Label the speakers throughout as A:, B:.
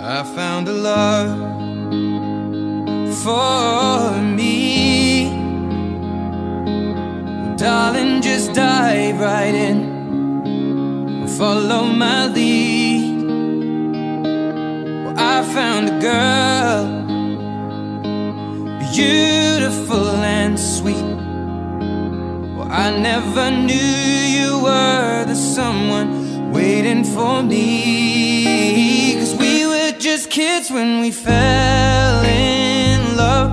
A: I found a love for me. Well, darling, just dive right in, follow my lead. Well, I found a girl, beautiful and sweet. Well, I never knew you were the someone waiting for me. 'Cause we were just kids when we fell in love,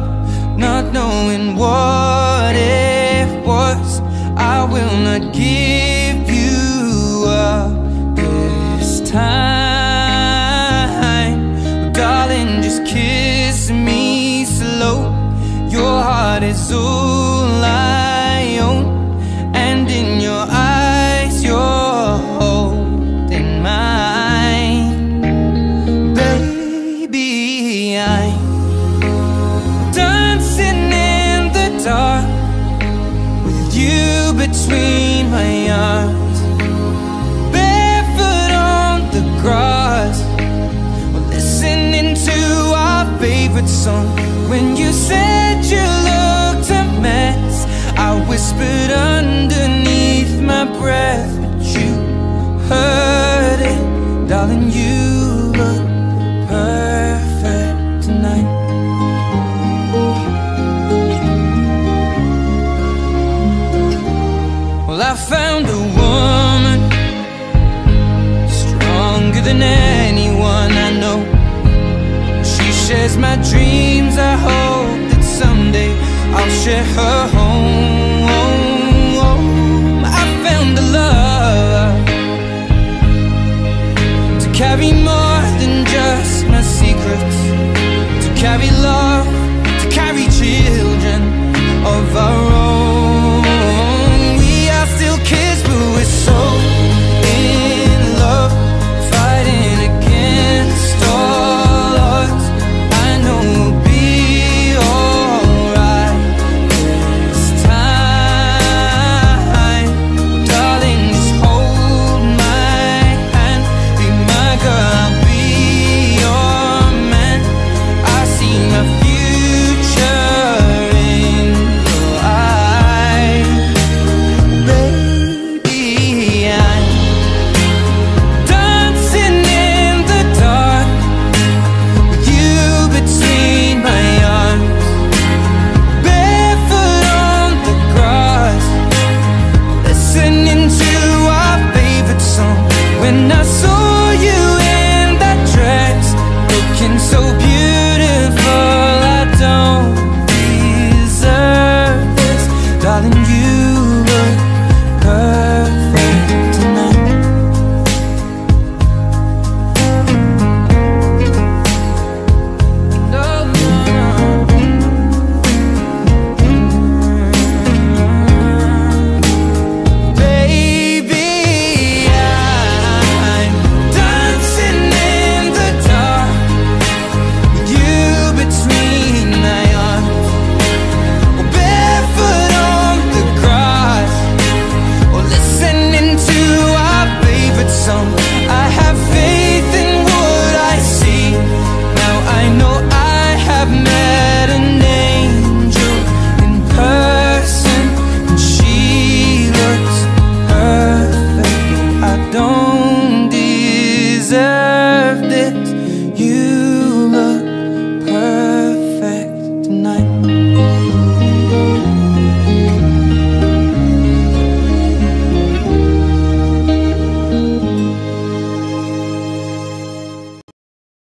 A: not knowing what it was. I will not give you up this time. Well, darling, just kiss me slow. Your heart is all I own, and in your eyes you're holding mine. Baby, I'm dancing in the dark with you between my arms, barefoot on the grass, listening to our favorite song. When you said you looked a mess, I whispered underneath my breath, but you heard it. Darling, you look perfect tonight. Well, I found a woman stronger than anyone I know. She shares my dreams. I hope that someday I'll share her home. I found a love to carry more than just my secrets, to carry love, to carry children of our own. We are still kids, but we're so in love, fighting against all odds. I know we'll be alright this time. Darling, just hold my hand, be my girl, I'll be your man. I see my future in your eyes. Baby, I'm dancing in the dark with you between my arms, barefoot on the grass, listening to our favorite song. When I saw you in that dress, looking so beautiful, I don't